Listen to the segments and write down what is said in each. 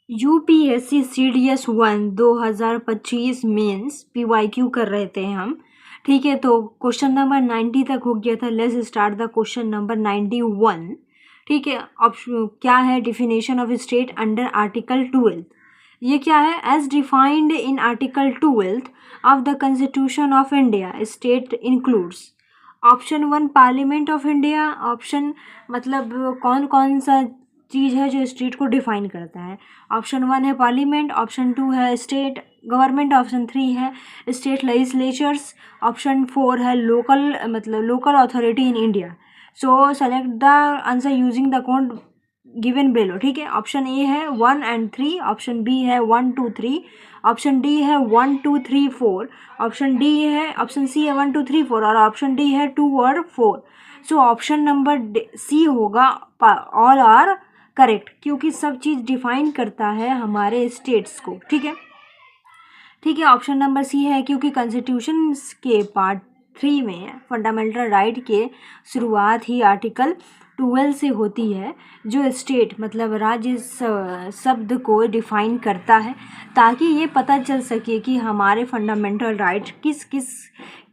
UPSC CDS 1 2025 mains PYQ कर रहे थे हम। ठीक है, तो क्वेश्चन नंबर 90 तक हो गया था। Let's start the question number 91। ठीक है, ऑप्शन क्या है? Definition of state under article 12। ये क्या है? As defined in article 12 of the constitution of India, state includes. Option 1 parliament of India. Option मतलब कौन कौन सा चीज़ है जो स्टेट को डिफाइन करता है? ऑप्शन 1 है पार्लियामेंट, ऑप्शन 2 है स्टेट गवर्नमेंट, ऑप्शन 3 है स्टेट लेजिस्लेचर्स, ऑप्शन 4 है लोकल मतलब local authority in India. So select the answer using the code given below. ठीक है, ऑप्शन ए है 1 एंड 3, ऑप्शन बी है 1 2 3, ऑप्शन डी है 1 2 3 4, ऑप्शन सी है 1 2 3 4 और ऑप्शन डी है 2 और 4। सो ऑप्शन नंबर सी होगा, ऑल आर करेक्ट, क्योंकि सब चीज़ डिफाइन करता है हमारे स्टेट्स को। ठीक है, ठीक है, ऑप्शन नंबर सी है, क्योंकि कॉन्स्टिट्यूशन के पार्ट 3 में फंडामेंटल राइट के शुरुआत ही आर्टिकल 12 से होती है, जो स्टेट मतलब राज्य शब्द को डिफाइन करता है, ताकि ये पता चल सके कि हमारे फंडामेंटल राइट किस किस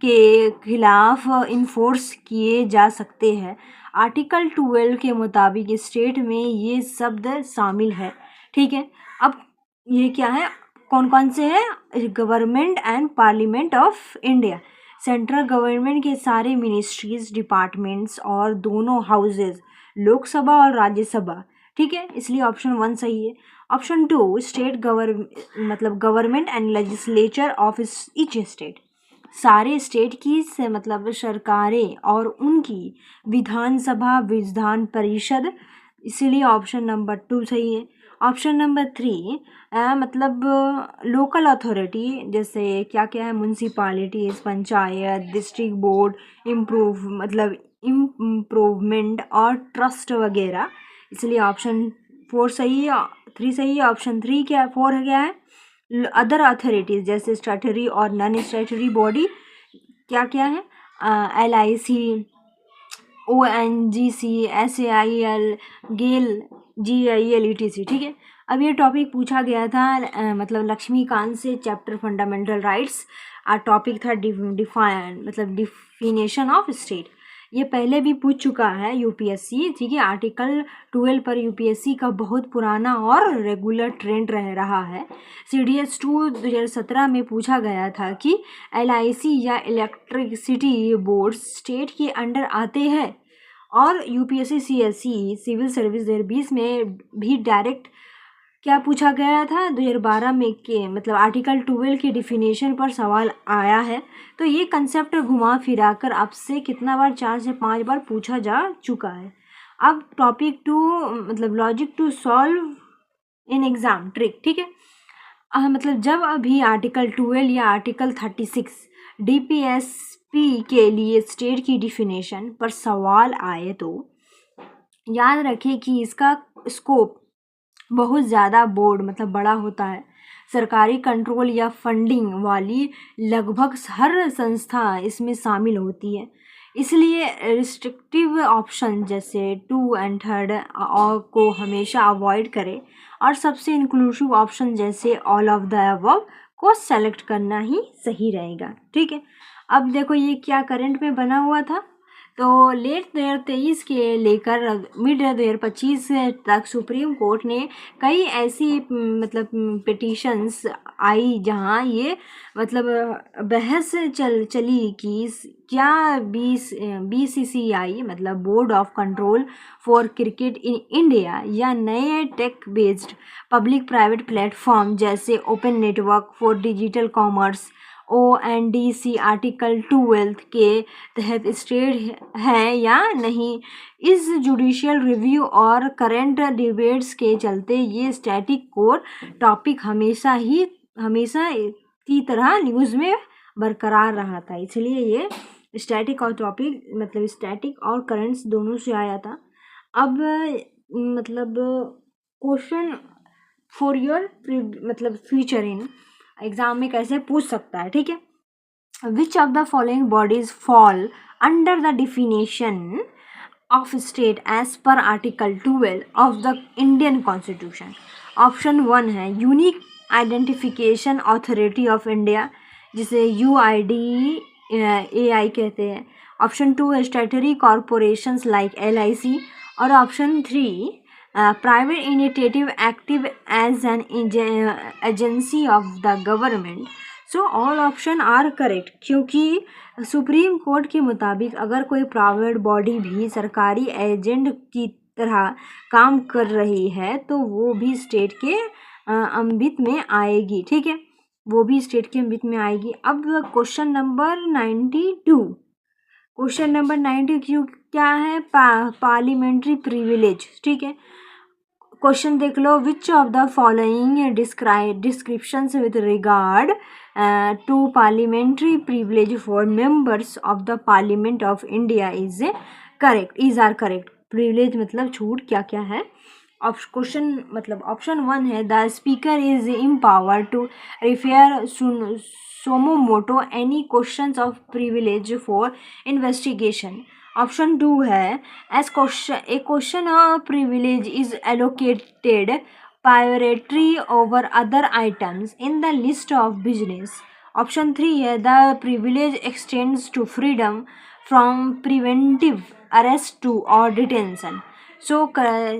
के खिलाफ इन्फोर्स किए जा सकते हैं। आर्टिकल 12 के मुताबिक स्टेट में ये शब्द शामिल है। ठीक है, अब ये क्या है, कौन कौन से हैं? Government and parliament of India. Central government के सारे मिनिस्ट्रीज, डिपार्टमेंट्स और दोनों हाउसेज, लोकसभा और राज्यसभा। ठीक है, इसलिए ऑप्शन 1 सही है। ऑप्शन 2 स्टेट मतलब government and legislature of each state. सारे स्टेट की से मतलब सरकारें और उनकी विधानसभा, विधान परिषद, इसीलिए ऑप्शन नंबर 2 सही है। ऑप्शन नंबर 3 मतलब लोकल अथॉरिटी, जैसे क्या क्या है? Municipalities, panchayat, district board, improvement और ट्रस्ट वगैरह, इसलिए ऑप्शन 4 सही है। 3 सही है। ऑप्शन 3 क्या है? 4 है क्या है? अदर अथॉरिटीज़, जैसे स्टैट्यूटरी और नॉन स्टैट्यूटरी बॉडी, क्या क्या है? LIC, ONGC, SAIL, गेल, GIL, ETC। ठीक है, अब ये टॉपिक पूछा गया था मतलब लक्ष्मीकांत से, चैप्टर फंडामेंटल राइट्स। टॉपिक था डिफाइन मतलब डिफिनेशन ऑफ स्टेट। ये पहले भी पूछ चुका है यूपीएससी। ठीक है, आर्टिकल 12 पर यूपीएससी का बहुत पुराना और रेगुलर ट्रेंड रह रहा है। CDS 2 2017 में पूछा गया था कि LIC या इलेक्ट्रिसिटी बोर्ड स्टेट के अंडर आते हैं, और यूपीएससी CSE सिविल सर्विस 2020 में भी डायरेक्ट क्या पूछा गया था 2012 में के मतलब आर्टिकल 12 के डिफिनेशन पर सवाल आया है। तो ये कंसेप्ट घुमा फिरा कर आपसे कितना बार? 4 से 5 बार पूछा जा चुका है। अब टॉपिक 2 मतलब logic to solve in exam trick. ठीक है, मतलब जब अभी आर्टिकल 12 या आर्टिकल 36 DPSP के लिए स्टेट की डिफिनेशन पर सवाल आए तो याद रखें कि इसका स्कोप बहुत ज़्यादा बोर्ड मतलब बड़ा होता है। सरकारी कंट्रोल या फंडिंग वाली लगभग हर संस्था इसमें शामिल होती है, इसलिए रिस्ट्रिक्टिव ऑप्शन जैसे 2 एंड 3 और को हमेशा अवॉइड करें, और सबसे इंक्लूसिव ऑप्शन जैसे ऑल ऑफ द अबव को सेलेक्ट करना ही सही रहेगा। ठीक है, अब देखो ये क्या करंट में बना हुआ था। तो लेट 2023 के लेकर मिड 2025 तक सुप्रीम कोर्ट ने कई ऐसी मतलब पिटिशंस आई जहां ये मतलब बहस चली कि क्या BCCI मतलब board of control for cricket in India या नए tech based public private platform जैसे open network for digital commerce ONDC article 12 के तहत स्टेट है या नहीं। इस जुडिशियल रिव्यू और करंट डिबेट्स के चलते ये स्टैटिक कोर टॉपिक हमेशा की तरह न्यूज़ में बरकरार रहा था, इसलिए ये स्टैटिक और टॉपिक मतलब स्टैटिक और करंट्स दोनों से आया था। अब मतलब क्वेश्चन फॉर योर मतलब फ्यूचर इन एग्जाम में कैसे पूछ सकता है। ठीक है, which of the following bodies fall under the definition of state as per Article 12 of the Indian Constitution? Option 1 है unique identification authority of India, जिसे UIDAI कहते हैं। ऑप्शन 2 है स्टैट्यूटरी कॉरपोरेशंस लाइक LIC। और option 3 private initiative active as an agency of the government. So all option are correct, क्योंकि supreme court के मुताबिक अगर कोई प्राइवेट बॉडी भी सरकारी एजेंट की तरह काम कर रही है तो वो भी स्टेट के अम्बित में आएगी। ठीक है, वो भी स्टेट के अम्बित में आएगी। अब क्वेश्चन नंबर 92, क्वेश्चन नंबर 92 क्या है? Parliamentary privilege. ठीक है, क्वेश्चन देख लो, which of the following descriptions with regard to parliamentary privilege for members of the parliament of India is correct, is are correct. Privilege मतलब छूट क्या क्या है? क्वेश्चन मतलब ऑप्शन 1 है the speaker is empowered to refer suo motu any questions of privilege for investigation. Option 2 है as a question of privilege is allocated priority over other items in the list of business. Option 3 है the privilege extends to freedom from preventive arrest to और detention. So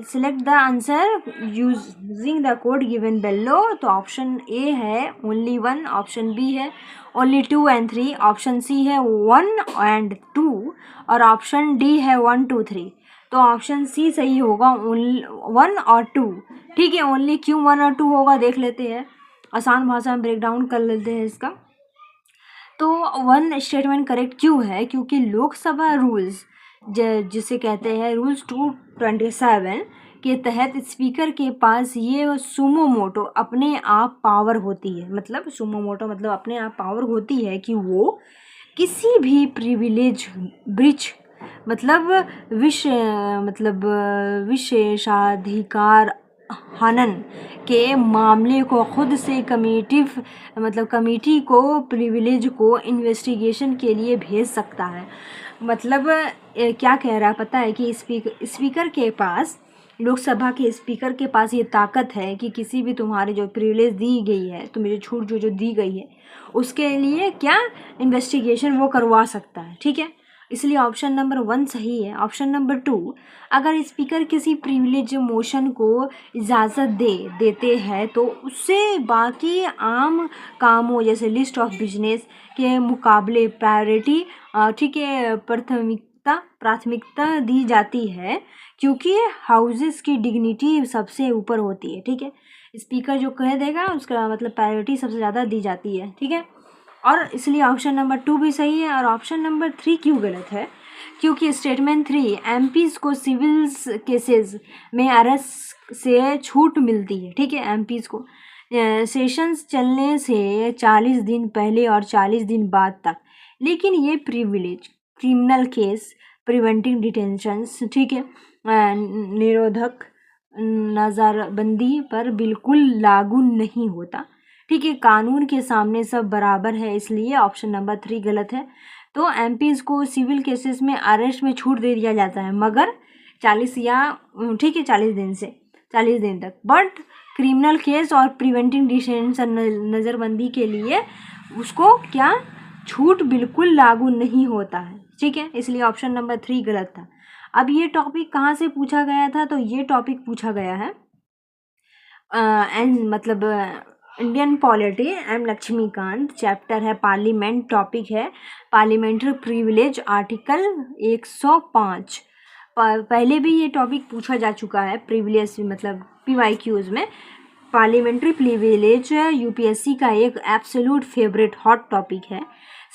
select the answer using the code given below। तो option A है only 1, option B है only 2 and 3, option C है 1 and 2 और option D है 1 2 3। तो option C सही होगा, 1 और 2। ठीक है, ओनली क्यों 1 और 2 होगा देख लेते हैं, आसान भाषा में ब्रेक डाउन कर लेते हैं इसका। तो 1 स्टेटमेंट करेक्ट क्यों है? क्योंकि लोकसभा रूल्स जिसे कहते हैं रूल्स 227 के तहत स्पीकर के पास ये सुमो मोटो अपने आप पावर होती है। मतलब सुमो मोटो मतलब अपने आप पावर होती है कि वो किसी भी प्रिविलेज ब्रीच मतलब विशेषाधिकार हनन के मामले को खुद से कमेटी को प्रिविलेज को इन्वेस्टिगेशन के लिए भेज सकता है। मतलब क्या कह रहा है पता है कि स्पीकर के पास, लोकसभा के स्पीकर के पास ये ताकत है कि किसी भी तुम्हारी जो प्रिविलेज दी गई है, तुम्हें जो छूट जो दी गई है उसके लिए क्या इन्वेस्टिगेशन वो करवा सकता है। ठीक है, इसलिए ऑप्शन नंबर 1 सही है। ऑप्शन नंबर 2, अगर स्पीकर किसी प्रिविलेज मोशन को इजाज़त देते हैं तो उससे बाकी आम कामों जैसे लिस्ट ऑफ बिजनेस के मुकाबले प्रायोरिटी ठीक है प्राथमिकता दी जाती है, क्योंकि हाउसेस की डिग्निटी सबसे ऊपर होती है। ठीक है, स्पीकर जो कह देगा उसका मतलब प्रायोरिटी सबसे ज़्यादा दी जाती है। ठीक है, और इसलिए ऑप्शन नंबर 2 भी सही है। और ऑप्शन नंबर 3 क्यों गलत है? क्योंकि स्टेटमेंट 3 MPs को सिविल केसेस में अरेस्ट से छूट मिलती है। ठीक है, MPs को सेशंस चलने से 40 दिन पहले और 40 दिन बाद तक। लेकिन ये privilege criminal case, preventing detentions, ठीक है, निरोधक नज़रबंदी पर बिल्कुल लागू नहीं होता। ठीक है, कानून के सामने सब बराबर है, इसलिए ऑप्शन नंबर 3 गलत है। तो MPs को सिविल केसेस में अरेस्ट में छूट दे दिया जाता है, मगर 40 दिन तक। बट क्रिमिनल केस और प्रिवेंटिंग डिटेंशन नज़रबंदी के लिए उसको क्या छूट बिल्कुल लागू नहीं होता है। ठीक है, इसलिए ऑप्शन नंबर 3 गलत था। अब ये टॉपिक कहाँ से पूछा गया था? तो ये टॉपिक पूछा गया है मतलब Indian polity M Laxmikanth, chapter है पार्लियामेंट, टॉपिक है पार्लियामेंट्री प्रिविलेज, आर्टिकल 105। पहले भी ये टॉपिक पूछा जा चुका है प्रिविलेज मतलब PYQs में। पार्लियामेंट्री प्रिविलेज UPSC का एक एब्सोल्यूट फेवरेट हॉट टॉपिक है।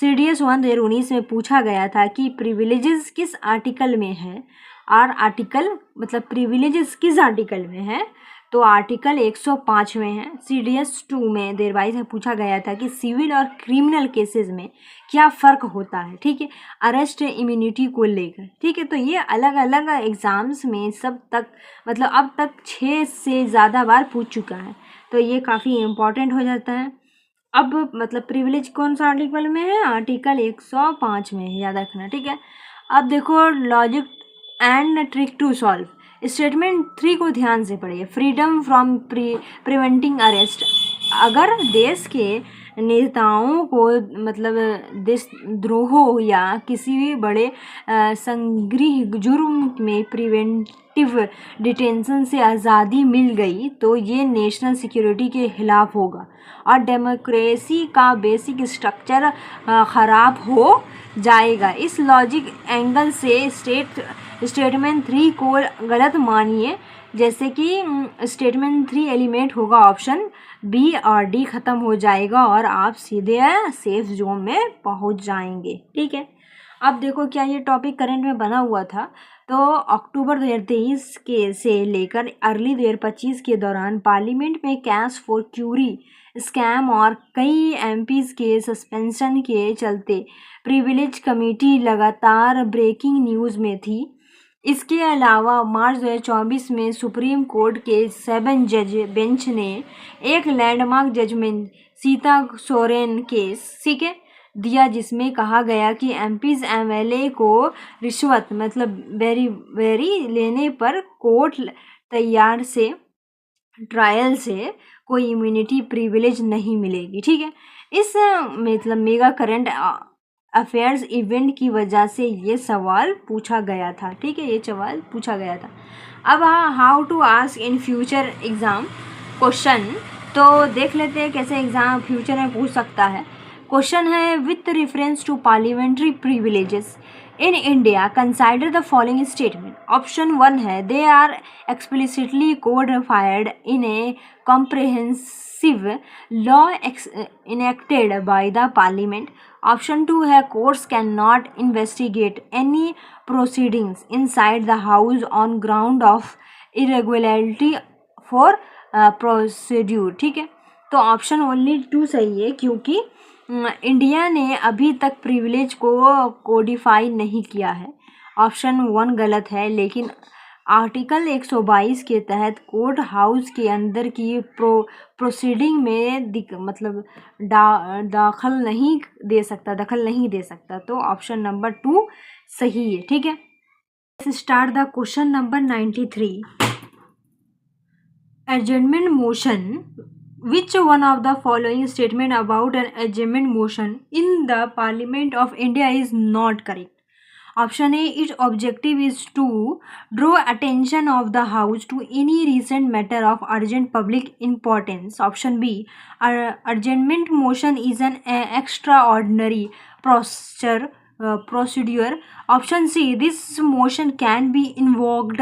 CDS 1 2019 में पूछा गया था कि प्रिविलेजेस किस आर्टिकल में है, और आर्टिकल मतलब प्रिविलेजेस किस आर्टिकल में है? तो आर्टिकल 105 में है। CDS 2 में देरवाइज पूछा गया था कि सिविल और क्रिमिनल केसेस में क्या फ़र्क होता है। ठीक है, अरेस्ट इम्यूनिटी को लेकर। ठीक है, तो ये अलग अलग एग्ज़ाम्स में सब तक मतलब अब तक 6 से ज़्यादा बार पूछ चुका है, तो ये काफ़ी इम्पॉर्टेंट हो जाता है। अब मतलब प्रिविलेज कौन सा आर्टिकल में है? आर्टिकल 105 में है, याद रखना। ठीक है, अब देखो logic and trick to solve. Statement 3 को ध्यान से पढ़िए। Freedom from preventing arrest. अगर देश के नेताओं को मतलब देशद्रोह या किसी भी बड़े संगीन जुर्म में प्रिवेंटिव डिटेंशन से आज़ादी मिल गई तो ये नेशनल सिक्योरिटी के खिलाफ होगा और डेमोक्रेसी का बेसिक स्ट्रक्चर ख़राब हो जाएगा। इस लॉजिक एंगल से स्टेटमेंट 3 को गलत मानिए, जैसे कि स्टेटमेंट 3 एलिमेंट होगा ऑप्शन बी और डी खत्म हो जाएगा और आप सीधे सेफ जोन में पहुंच जाएंगे। ठीक है, अब देखो क्या ये टॉपिक करंट में बना हुआ था। तो अक्टूबर 2023 के से लेकर अर्ली 2025 के दौरान पार्लियामेंट में कैश फॉर क्यूरी स्कैम और कई एमपीज के सस्पेंशन के चलते प्रिविलेज कमेटी लगातार ब्रेकिंग न्यूज़ में थी। इसके अलावा मार्च 2024 में सुप्रीम कोर्ट के 7 जज बेंच ने एक landmark judgment Sita Soren case ठीक है दिया, जिसमें कहा गया कि एमपीज एमएलए को रिश्वत मतलब वेरी लेने पर कोर्ट तैयार से ट्रायल से कोई इम्यूनिटी प्रिविलेज नहीं मिलेगी। ठीक है, इस मतलब मेगा करंट अफेयर्स इवेंट की वजह से ये सवाल पूछा गया था। ठीक है, ये सवाल पूछा गया था। अब how to ask in future exam question, तो देख लेते हैं कैसे एग्ज़ाम फ्यूचर में पूछ सकता है। क्वेश्चन है with reference to parliamentary privileges in India consider the following statement. Option 1 है they are explicitly codified in a comprehensive law enacted by the parliament. Option 2 है courts can not investigate any proceedings inside the house on ground of irregularity for procedure. ठीक है, तो option only 2 सही है क्योंकि India ने अभी तक प्रिविलेज को कोडिफाई नहीं किया है। ऑप्शन 1 गलत है, लेकिन आर्टिकल 122 के तहत कोर्ट हाउस के अंदर की प्रोसीडिंग में मतलब दखल नहीं दे सकता। तो ऑप्शन नंबर 2 सही है। ठीक है, start the question number 93। Adjournment motion, which one of the following statement about an adjournment motion in the Parliament of India is not correct? Option A, its objective is to draw attention of the House to any recent matter of urgent public importance. Option B, adjournment motion is an extraordinary procedure. Option C, this motion can be invoked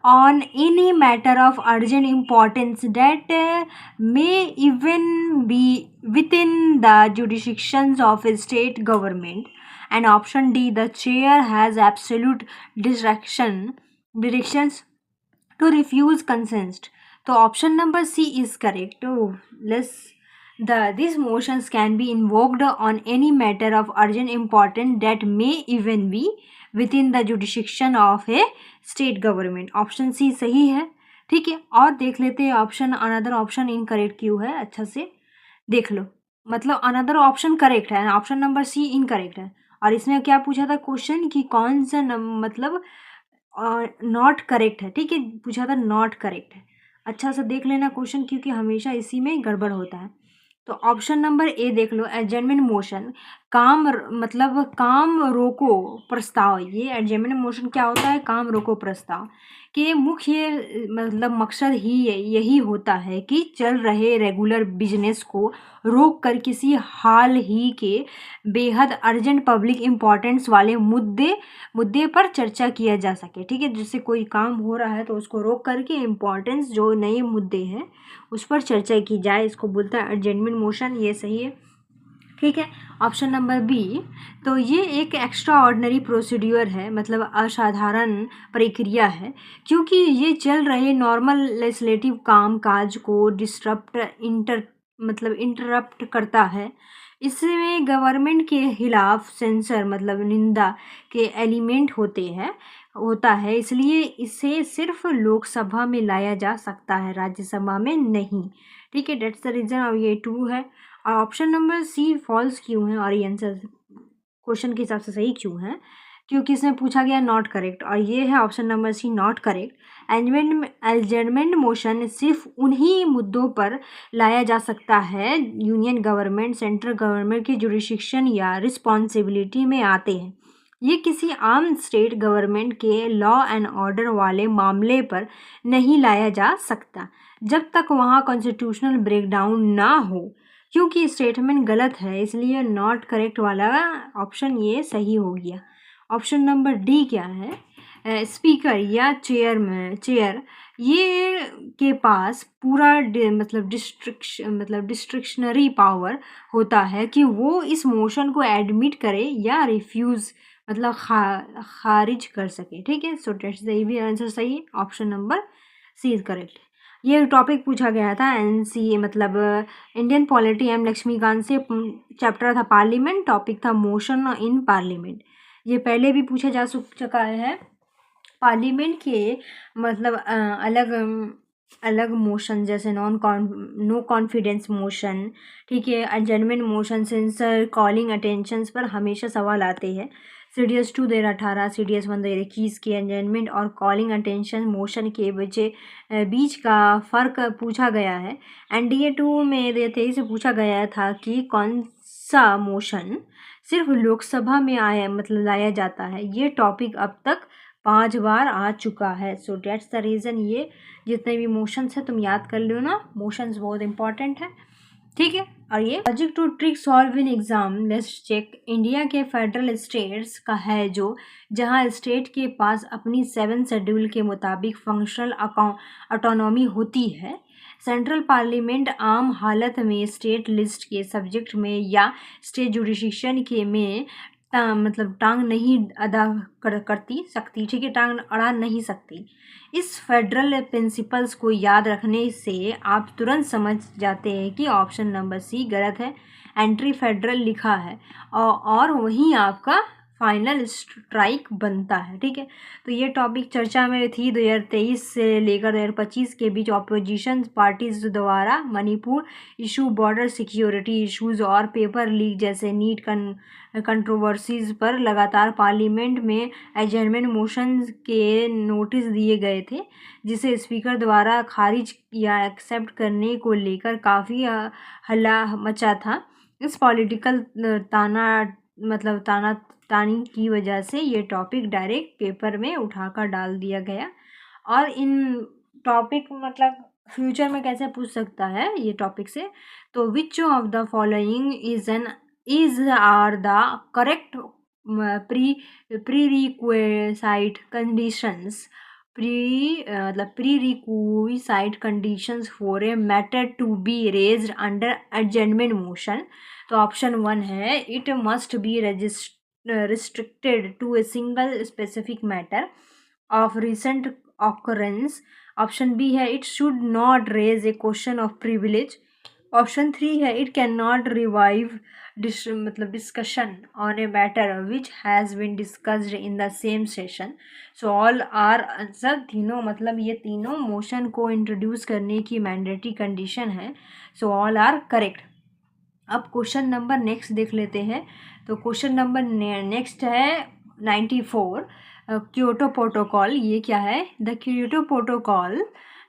on any matter of urgent importance that may even be within the jurisdictions of a state government. And option D, the chair has absolute directions to refuse consent. So option number C is correct. These motions can be invoked on any matter of urgent importance that may even be within the jurisdiction of a state government. Option C सही है। ठीक है, और देख लेते हैं option another option incorrect क्यों है, अच्छा से देख लो। मतलब अनदर ऑप्शन करेक्ट है, ऑप्शन नंबर सी इनकरेक्ट है। और इसमें क्या पूछा था क्वेश्चन कि कौन सा मतलब नॉट करेक्ट है। ठीक है, पूछा था नॉट करेक्ट है। अच्छा सा देख लेना क्वेश्चन, क्योंकि हमेशा इसी में गड़बड़ होता है। तो ऑप्शन नंबर ए देख लो, एडजमेंट मोशन काम रोको प्रस्ताव। ये एडजमेंट मोशन क्या होता है, काम रोको प्रस्ताव के मुख्य मतलब मकसद ही यही होता है कि चल रहे रेगुलर बिजनेस को रोक कर किसी हाल ही के बेहद अर्जेंट पब्लिक इम्पोर्टेंस वाले मुद्दे पर चर्चा किया जा सके। ठीक है, जिससे कोई काम हो रहा है तो उसको रोक करके इम्पोर्टेंस जो नए मुद्दे हैं उस पर चर्चा की जाए, इसको बोलता है एडजमेंट मोशन। ये सही है। ठीक है, ऑप्शन नंबर बी, तो ये एक एक्स्ट्रा ऑर्डिनरी प्रोसीड्यूर है, मतलब असाधारण प्रक्रिया है, क्योंकि ये चल रहे नॉर्मल लेजिस्लेटिव काम काज को इंटरप्ट करता है। इसमें गवर्नमेंट के खिलाफ सेंसर मतलब निंदा के एलिमेंट होता है, इसलिए इसे सिर्फ लोकसभा में लाया जा सकता है, राज्यसभा में नहीं। ठीक है, डेट्स द रीज़न। और ये 2 है। और ऑप्शन नंबर सी फॉल्स क्यों है और ये आंसर क्वेश्चन के हिसाब से सही क्यों है, क्योंकि इसमें पूछा गया नॉट करेक्ट, और ये है option number C not correct. Adjournment motion सिर्फ उन्हीं मुद्दों पर लाया जा सकता है यूनियन गवर्नमेंट सेंट्रल गवर्नमेंट की जुरिस्डिक्शन या रिस्पॉन्सिबिलिटी में आते हैं। ये किसी आम स्टेट गवर्नमेंट के लॉ एंड ऑर्डर वाले मामले पर नहीं लाया जा सकता जब तक वहाँ कॉन्स्टिट्यूशनल ब्रेकडाउन ना हो। क्योंकि स्टेटमेंट गलत है इसलिए नॉट करेक्ट वाला ऑप्शन ये सही हो गया। ऑप्शन नंबर डी क्या है, स्पीकर या चेयर ये के पास पूरा मतलब डिस्ट्रिक्शनरी पावर होता है कि वो इस मोशन को एडमिट करे या रिफ्यूज़ मतलब खारिज कर सके। ठीक है, सो डेट्स द भी आंसर सही है, option number C is correct. ये टॉपिक पूछा गया था एनसी मतलब इंडियन पॉलिटी एम लक्ष्मीकांत से, चैप्टर था पार्लियामेंट, टॉपिक था मोशन इन पार्लियामेंट। ये पहले भी पूछा जा चुका है। पार्लियामेंट के मतलब अलग अलग मोशन जैसे नो कॉन्फिडेंस मोशन, ठीक है, adjournment motion, sensor calling attentions पर हमेशा सवाल आते हैं। CDS 2 2018, CDS 1 2021 के एडजर्नमेंट और कॉलिंग अटेंशन मोशन के बीच का फ़र्क पूछा गया है। NDA 2 में 2023 से पूछा गया था कि कौन सा मोशन सिर्फ लोकसभा में आया मतलब लाया जाता है। ये टॉपिक अब तक 5 बार आ चुका है। So that's the reason. ये जितने भी मोशंस हैं तुम याद कर लो ना, मोशंस बहुत इंपॉर्टेंट है। ठीक है, और ये logic to trick solve in exam let's check India के फेडरल स्टेट्स का है जो जहां स्टेट के पास अपनी 7 शेड्यूल के मुताबिक फंक्शनल ऑटोनॉमी होती है। सेंट्रल पार्लियामेंट आम हालत में स्टेट लिस्ट के सब्जेक्ट में या स्टेट जुडिशिक्शन के में मतलब टांग नहीं अदा करती सकती। ठीक है, टांग अड़ा नहीं सकती। इस फेडरल प्रिंसिपल्स को याद रखने से आप तुरंत समझ जाते हैं कि ऑप्शन नंबर सी गलत है, एंट्री फेडरल लिखा है और वहीं आपका फाइनल स्ट्राइक बनता है। ठीक है, तो ये टॉपिक चर्चा में थी 2023 से लेकर 2025 के बीच ऑपोजिशन पार्टीज द्वारा Manipur issue, border security issues और पेपर लीक जैसे नीट कंट्रोवर्सीज पर लगातार पार्लियामेंट में एडजर्नमेंट मोशंस के नोटिस दिए गए थे, जिसे स्पीकर द्वारा खारिज या एक्सेप्ट करने को लेकर काफ़ी हल्ला मचा था। इस पॉलिटिकल तानी की वजह से ये टॉपिक डायरेक्ट पेपर में उठाकर डाल दिया गया। और इन टॉपिक मतलब फ्यूचर में कैसे पूछ सकता है ये टॉपिक से, तो which of the following is are the correct prerequisite conditions prerequisite conditions for a matter to be raised under adjournment motion. तो ऑप्शन 1 है it must be restricted to a single specific matter of recent occurrence. Option B है it should not raise a question of privilege. Option 3 है it can not revive discussion on a matter which has been discussed in the same session. So all are answer. तीनों मतलब ये तीनों motion को introduce करने की mandatory condition है। So all are correct. अब क्वेश्चन नंबर नेक्स्ट देख लेते हैं। तो क्वेश्चन नंबर नेक्स्ट है 94, क्योटो प्रोटोकॉल। ये क्या है? The Kyoto protocol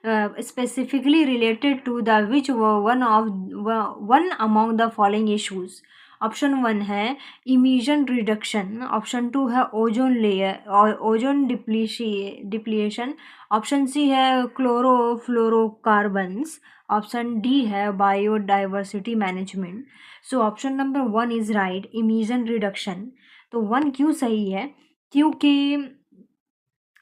specifically related to the which one among the following issues. Option 1 है इमिशन रिडक्शन, ऑप्शन 2 है ozone layer ozone depletion, option C है क्लोरोफ्लोरोकार्बन्स, ऑप्शन डी है biodiversity management. So option number 1 is right, emission reduction. तो 1 क्यों सही है? क्योंकि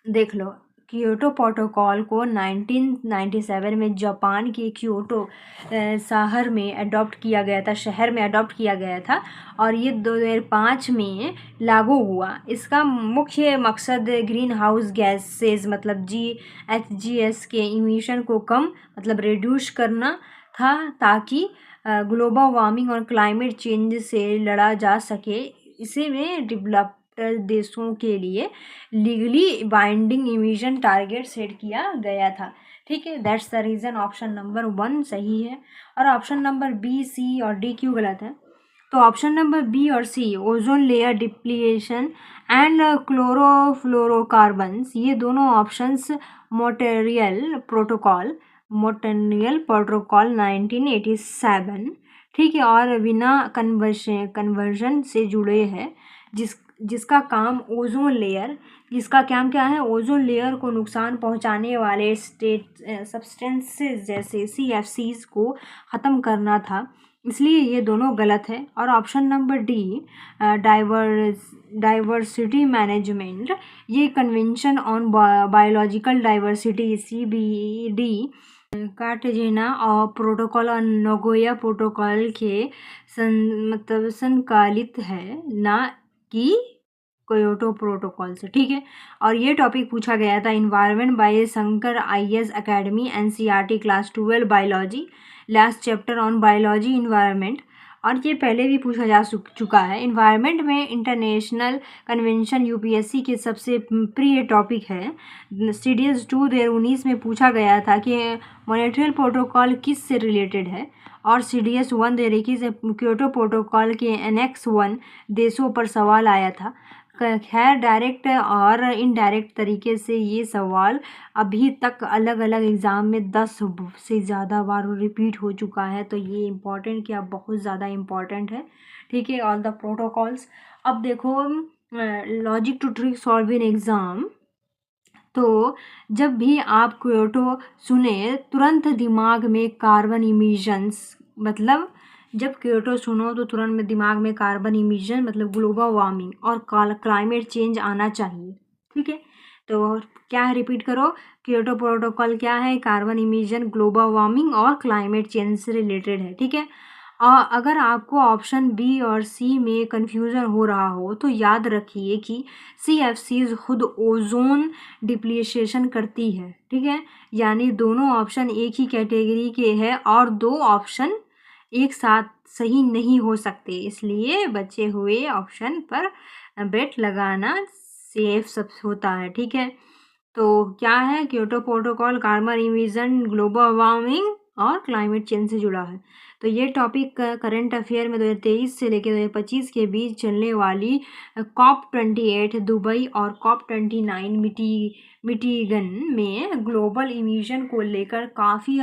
देख लो, क्योटो प्रोटोकॉल को 1997 में जापान के क्योटो शहर में अडॉप्ट किया गया था और ये 2005 में लागू हुआ। इसका मुख्य मकसद ग्रीन हाउस गैसेज मतलब GHGs के इमिशन को कम मतलब रिड्यूस करना था, ताकि ग्लोबल वार्मिंग और क्लाइमेट चेंज से लड़ा जा सके। इसी में डेवलप्ड देशों के लिए legally binding emission target set किया गया था। ठीक है, that's the reason option number 1 सही है। और ऑप्शन नंबर बी, सी और डी क्यों गलत है? तो ऑप्शन नंबर बी और C, ozone layer depletion and chlorofluorocarbons, ये दोनों ऑप्शंस मोंट्रियल प्रोटोकॉल 1987, ठीक है, और बिना कन्वर्जन से जुड़े हैं, जिसका काम ओजोन लेयर, जिसका काम क्या है, ओजोन लेयर को नुकसान पहुंचाने वाले सब्सटेंसेस जैसे CFCs को ख़त्म करना था। इसलिए ये दोनों गलत है। और option number D, diversity management, ये convention on biological diversity CBD Cartagena और प्रोटोकॉल और नगोया प्रोटोकॉल के संकलित है, ना कि क्योटो प्रोटोकॉल से, ठीक है। और ये टॉपिक पूछा गया था environment by Shankar IAS academy NCERT class 12 biology, last chapter on biology environment. और ये पहले भी पूछा जा चुका है। इन्वायरमेंट में इंटरनेशनल कन्वेंशन UPSC के सबसे प्रिय टॉपिक है। CDS 2019 में पूछा गया था कि मॉन्ट्रियल प्रोटोकॉल किस से रिलेटेड है, और CDS 2021 से क्योटो प्रोटोकॉल के Annex 1 देशों पर सवाल आया था। खैर, डायरेक्ट और इनडायरेक्ट तरीके से ये सवाल अभी तक अलग अलग एग्ज़ाम में 10 से ज़्यादा बार रिपीट हो चुका है, तो ये इम्पॉर्टेंट क्या, बहुत ज़्यादा इम्पॉर्टेंट है, ठीक है, ऑल द प्रोटोकॉल्स। अब देखो, logic to trick solve in exam, तो जब भी आप क्योटो सुने तुरंत दिमाग में कार्बन इमिशंस, मतलब जब क्योटो सुनो तो तुरंत में दिमाग में कार्बन इमिशन मतलब ग्लोबल वार्मिंग और क्लाइमेट चेंज आना चाहिए, ठीक है। तो क्या है, रिपीट करो, क्योटो प्रोटोकॉल क्या है, कार्बन इमिशन, ग्लोबल वार्मिंग और क्लाइमेट चेंज से रिलेटेड है, ठीक है। अगर आपको ऑप्शन बी और सी में कन्फ्यूज़न हो रहा हो तो याद रखिए कि CFCs खुद ओजोन डिप्लीशन करती है, ठीक है, यानी दोनों ऑप्शन एक ही कैटेगरी के हैं और दो ऑप्शन एक साथ सही नहीं हो सकते, इसलिए बचे हुए ऑप्शन पर बेट लगाना सेफ सब होता है, ठीक है। तो क्या है, Kyoto protocol carbon emission, global warming और क्लाइमेट चेंज से जुड़ा है। तो ये टॉपिक करंट अफेयर में 2023 से लेकर 2025 के बीच चलने वाली COP28 दुबई और COP29 मिटिगन में ग्लोबल इमिशन को लेकर काफ़ी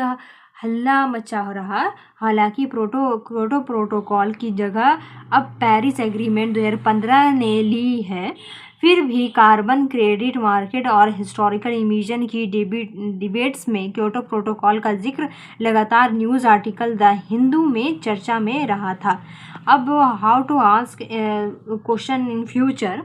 हल्ला मचा रहा। हालांकि क्योटो प्रोटोकॉल की जगह अब पेरिस एग्रीमेंट 2015 ने ली है, फिर भी कार्बन क्रेडिट मार्केट और हिस्टोरिकल इमिशन की डिबेट्स में क्योटो प्रोटोकॉल का जिक्र लगातार न्यूज़ आर्टिकल द हिंदू में चर्चा में रहा था। अब how to ask question in future,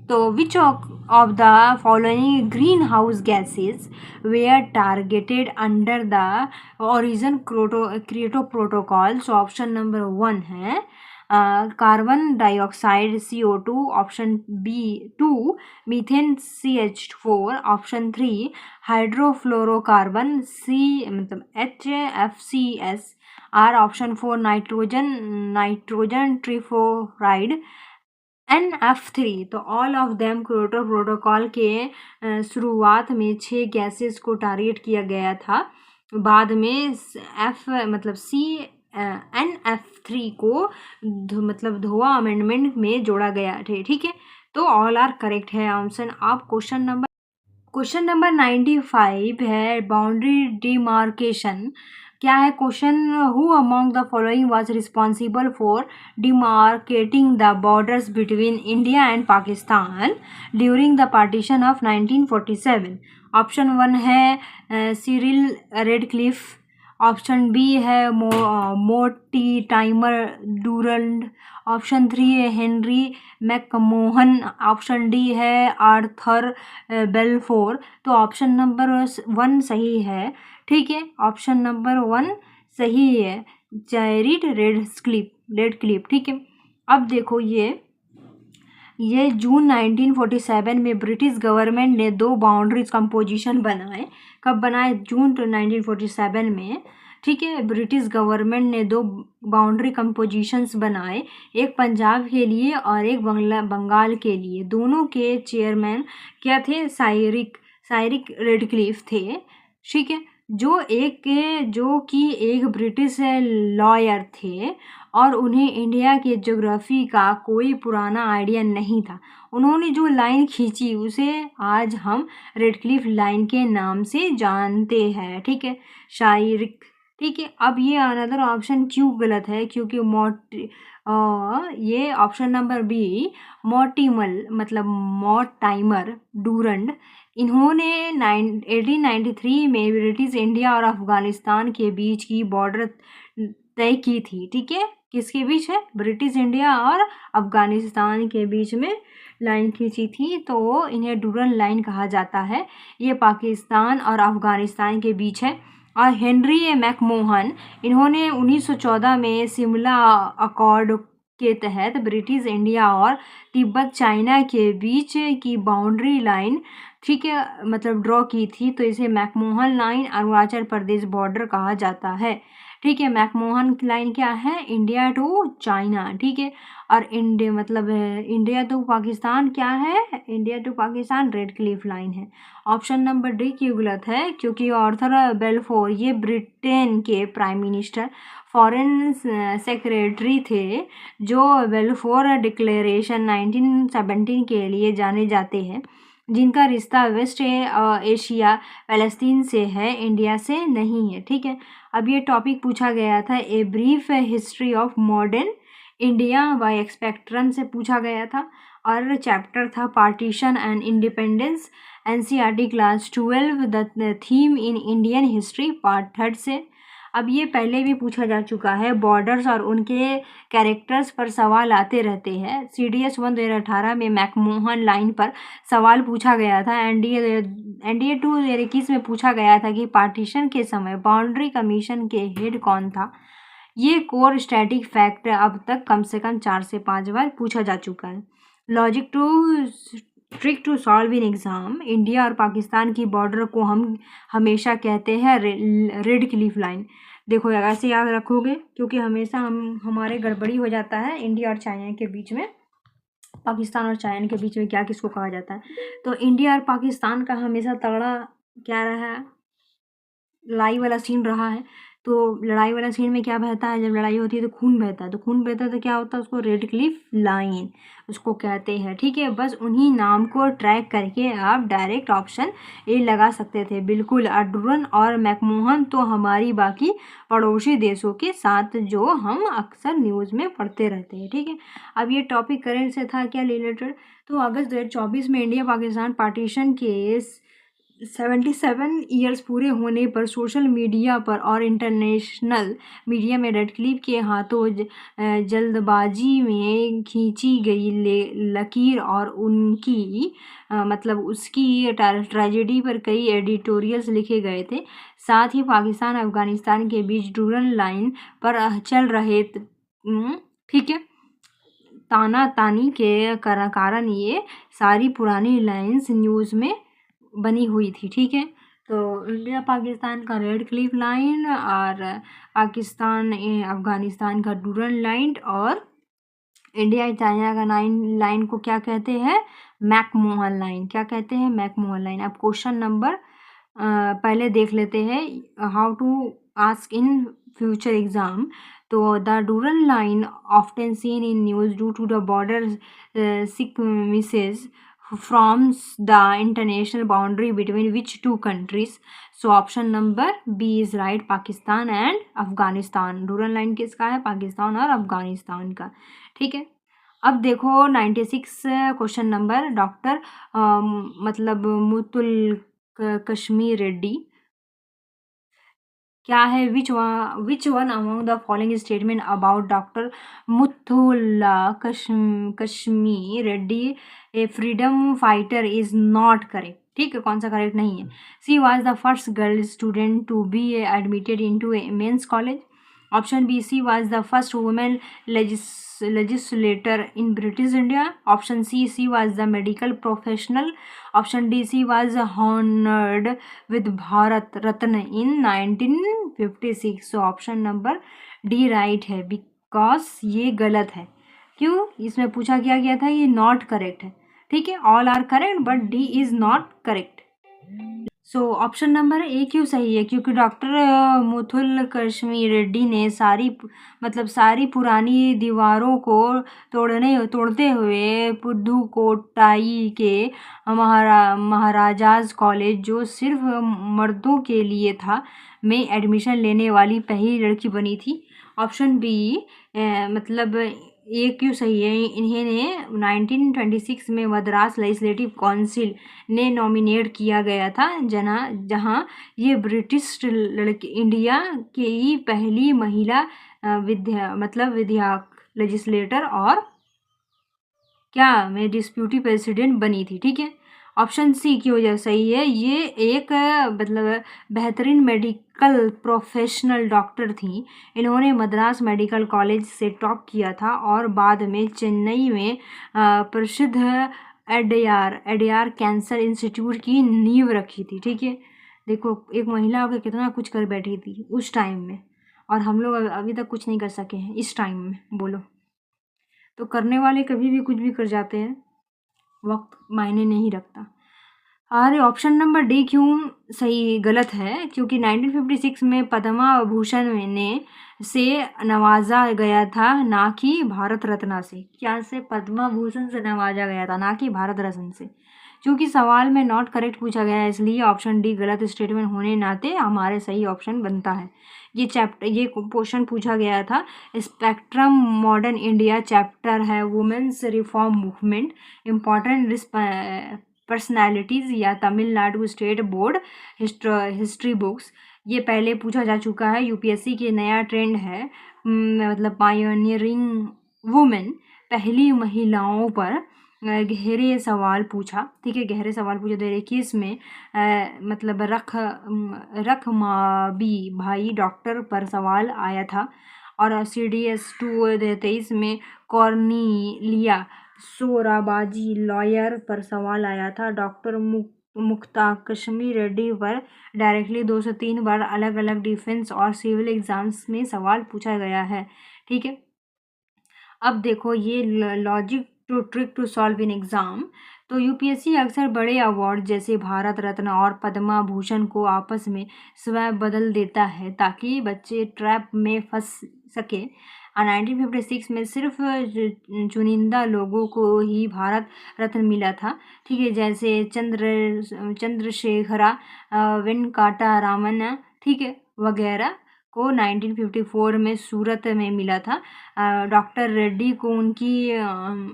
तो which of the following green house gases were targeted under the origin Kyoto protocol. So option number 1 है carbon dioxide CO2, option B2 methane CH4, option 3 hydrofluorocarbon मतलब HFCs, option 4 nitrogen trifluoride NF3। तो all of them Kyoto protocol के शुरुआत में 6 gases को target किया गया था, बाद में NF3 को मतलब धोआ अमेंडमेंट में जोड़ा गया थे, ठीक है। तो ऑल आर करेक्ट है ऑप्शन। आप क्वेश्चन नंबर 95 है बाउंड्री डिमार्केशन। क्या है question, who among the following was responsible for demarcating the borders between India and Pakistan during the partition of 1947। Option 1 है सिरिल रेडक्लिफ, ऑप्शन बी है मोटी timer डूरल्ड, option 3 है Henry McMahon, option D है Arthur बेलफोर। तो option number 1 सही है, ठीक है, ऑप्शन नंबर 1 सही है, जैरिड रेडक्लिफ, ठीक है। अब देखो, ये जून 1947 में ब्रिटिश गवर्नमेंट ने 2 बाउंड्रीज कंपोजिशन बनाए। कब बनाए, जून 1947 में, ठीक है। ब्रिटिश गवर्नमेंट ने 2 बाउंड्री कंपोजिशंस बनाए, एक पंजाब के लिए और एक बंगाल के लिए। दोनों के चेयरमैन क्या थे, साइरिक रेडक्लिफ थे, ठीक है। जो कि एक ब्रिटिश लॉयर थे और उन्हें इंडिया के ज्योग्राफी का कोई पुराना आइडिया नहीं था। उन्होंने जो लाइन खींची उसे आज हम रेडक्लिफ लाइन के नाम से जानते हैं। ठीक है, शायरिक। ठीक है, अब ये अनदर ऑप्शन क्यों गलत है, क्योंकि ये ऑप्शन नंबर बी मॉर्टिमल मतलब मॉर्टाइमर डूरंड, इन्होंने 1893 में ब्रिटिश इंडिया और अफगानिस्तान के बीच की बॉर्डर तय की थी। ठीक है, किसके बीच है, ब्रिटिश इंडिया और अफगानिस्तान के बीच में लाइन खींची थी, तो इन्हें डूरन लाइन कहा जाता है। ये पाकिस्तान और अफगानिस्तान के बीच है। और हेनरी मैकमोहन, इन्होंने 1914 में शिमला अकॉर्ड के तहत ब्रिटिश इंडिया और तिब्बत चाइना के बीच की बाउंड्री लाइन, ठीक है, मतलब ड्रॉ की थी, तो इसे McMahon line Arunachal Pradesh border कहा जाता है। ठीक है, मैकमोहन लाइन क्या है, इंडिया टू चाइना। ठीक है, और इंडिया मतलब इंडिया टू पाकिस्तान क्या है, India to Pakistan Radcliffe line है। ऑप्शन नंबर डी क्यों गलत है, क्योंकि आर्थर बेल्फोर ये ब्रिटेन के प्राइम मिनिस्टर फॉरेन सेक्रेटरी थे, जो बेल्फोर डिक्लेरेशन 1917 के लिए जाने जाते हैं, जिनका रिश्ता वेस्ट एशिया पैलेस्तीन से है, इंडिया से नहीं है। ठीक है, अब ये टॉपिक पूछा गया था a brief history of modern India by Spectrum से पूछा गया था, और चैप्टर था partition and independence, NCERT class 12, the theme in Indian history part 3 से। अब ये पहले भी पूछा जा चुका है, बॉर्डर्स और उनके कैरेक्टर्स पर सवाल आते रहते हैं। CDS 1 2018 में मैकमोहन लाइन पर सवाल पूछा गया था। NDA 2 2021 में पूछा गया था कि पार्टीशन के समय बाउंड्री कमीशन के हेड कौन था। ये कोर स्टैटिक फैक्ट अब तक कम से कम 4 से 5 बार पूछा जा चुका है। Logic to trick to solve in exam, India और पाकिस्तान की बॉर्डर को हम हमेशा कहते हैं रेड क्लिफ लाइन। देखो ऐसे याद रखोगे, क्योंकि हमेशा हमारे गड़बड़ी हो जाता है इंडिया और चाइना के बीच में, पाकिस्तान और चाइना के बीच में क्या किसको कहा जाता है। तो इंडिया और पाकिस्तान का हमेशा तगड़ा क्या रहा है, लड़ाई वाला सीन रहा है। तो लड़ाई वाला सीन में क्या बहता है, जब लड़ाई होती है तो खून बहता है, तो खून बहता है तो क्या होता है, उसको रेड क्लिफ लाइन उसको कहते हैं। ठीक है, बस उन्हीं नाम को ट्रैक करके आप डायरेक्ट ऑप्शन ए लगा सकते थे। बिल्कुल, डूरन और मैकमोहन तो हमारी बाकी पड़ोसी देशों के साथ जो हम अक्सर न्यूज़ में पढ़ते रहते हैं। ठीक है, अब ये टॉपिक करेंट से था क्या रिलेटेड, तो अगस्त 2024 में इंडिया पाकिस्तान पार्टीशन के 77 ईयर्स पूरे होने पर सोशल मीडिया पर और इंटरनेशनल मीडिया में रेड क्लिफ के हाथों जल्दबाजी में खींची गई लकीर और उनकी मतलब उसकी ट्रेजेडी पर कई एडिटोरियल्स लिखे गए थे। साथ ही पाकिस्तान अफगानिस्तान के बीच डूरन लाइन पर चल रहे ठीक है ताना तानी के कारण ये सारी पुरानी लाइंस न्यूज़ में बनी हुई थी। ठीक है, तो इंडिया पाकिस्तान का रेड क्लिफ लाइन और पाकिस्तान अफगानिस्तान का डूरन लाइन और इंडिया चाइना का लाइन को क्या कहते हैं, मैकमोहन लाइन। क्या कहते हैं, मैकमोहन लाइन। अब क्वेश्चन नंबर पहले देख लेते हैं, how to ask in future exam. तो the Durand line often seen in news due to the border skirmishes forms the international boundary between which two countries? So option number B is right, Pakistan and Afghanistan. Durand line किसका है, पाकिस्तान और अफगानिस्तान का। ठीक है, अब देखो 96 question number, doctor मतलब मुतुल कश्मीर रेड्डी क्या है, which one among the following statement about doctor Muthulakshmi Reddy a freedom fighter is not correct. ठीक है, कौन सा करेक्ट नहीं है। She was the first girl student to be admitted in to a men's college. Option B, she was the first women legislator in British India. Option C, she was the medical professional. Option D, she was honored with Bharat Ratna in 1956. So option number D right है, because ये गलत है। क्यों, इसमें पूछा क्या गया था, ये नॉट करेक्ट है। ठीक है, all are correct but D is not correct. So option number A क्यों सही है? क्योंकि डॉक्टर मुथुल कश्मीर रेड्डी ने सारी पुरानी दीवारों को तोड़ते हुए पुदुकोट्टाई के महाराजाज कॉलेज, जो सिर्फ मर्दों के लिए था, में एडमिशन लेने वाली पहली लड़की बनी थी। ऑप्शन बी मतलब ये क्यों सही है? इन्हें 1926 में मद्रास लेजिस्लेटिव काउंसिल ने नॉमिनेट किया गया था, जहां ये ब्रिटिश लड़की इंडिया की पहली महिला विद्या लेजिस्लेटर और क्या मैं डिस्प्यूटी प्रेसिडेंट बनी थी। ठीक है, ऑप्शन सी की वजह सही है। ये एक बेहतरीन मेडिकल प्रोफेशनल डॉक्टर थी। इन्होंने मद्रास मेडिकल कॉलेज से टॉप किया था और बाद में चेन्नई में प्रसिद्ध एडयार कैंसर इंस्टीट्यूट की नींव रखी थी। ठीक है, देखो एक महिला होकर कितना कुछ कर बैठी थी उस टाइम में, और हम लोग अभी तक कुछ नहीं कर सके हैं इस टाइम में। बोलो, तो करने वाले कभी भी कुछ भी कर जाते हैं, वक्त मायने नहीं रखता। अरे ऑप्शन नंबर डी क्यों सही गलत है? क्योंकि 1956 में पद्मा भूषण से नवाजा गया था, ना कि भारत रत्न से। क्या से? पद्मा भूषण से नवाजा गया था, ना कि भारत रत्न से। क्योंकि सवाल में नॉट करेक्ट पूछा गया है, इसलिए ऑप्शन डी गलत स्टेटमेंट होने नाते हमारे सही ऑप्शन बनता है। ये क्वेश्चन पूछा गया था स्पेक्ट्रम मॉडर्न इंडिया, चैप्टर है women's reform movement, important personalities या Tamil Nadu state board history books. ये पहले पूछा जा चुका है, यूपीएससी के नया ट्रेंड है, मतलब पायोनियरिंग वुमेन, पहली महिलाओं पर गहरे सवाल पूछा। ठीक है, गहरे सवाल पूछे 2021 में मतलब रखमाबी भाई डॉक्टर पर सवाल आया था, और CDS 2023 में कॉर्नीलिया सोराबाजी लॉयर पर सवाल आया था। डॉक्टर मुक्ता कश्मीर रेड्डी पर डायरेक्टली 2 से 3 बार अलग अलग डिफेंस और सिविल एग्जाम्स में सवाल पूछा गया है। ठीक है, अब देखो ये logic to trick to solve in exam. तो यूपीएससी अक्सर बड़े अवार्ड जैसे भारत रत्न और पद्मा भूषण को आपस में स्वयं बदल देता है ताकि बच्चे ट्रैप में फंस सके। 1956 में सिर्फ चुनिंदा लोगों को ही भारत रत्न मिला था। ठीक है, जैसे चंद्रशेखरा वेंकटा रामन, ठीक है, वगैरह को 1954 में सूरत में मिला था। डॉक्टर रेड्डी को उनकी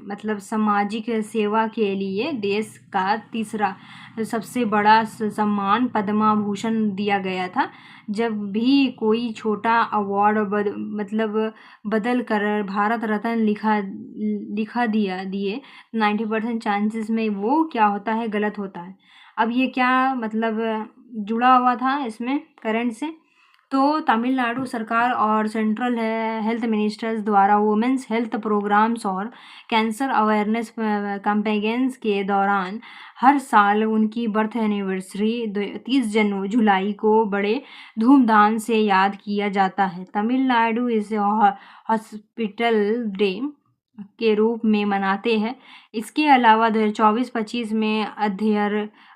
मतलब सामाजिक सेवा के लिए देश का तीसरा सबसे बड़ा सम्मान पद्मा भूषण दिया गया था। जब भी कोई छोटा अवार्ड बदल कर भारत रत्न लिखा दिए 90% चांसेस में वो क्या होता है, गलत होता है। अब ये क्या जुड़ा हुआ था इसमें करंट से? तो तमिलनाडु सरकार और सेंट्रल हेल्थ मिनिस्टर्स द्वारा वुमेन्स हेल्थ प्रोग्राम्स और कैंसर अवेयरनेस कैंपेन्स के दौरान हर साल उनकी बर्थ एनिवर्सरी 30 जुलाई को बड़े धूमधाम से याद किया जाता है। तमिलनाडु इसे हॉस्पिटल डे के रूप में मनाते हैं। इसके अलावा 2024-25 में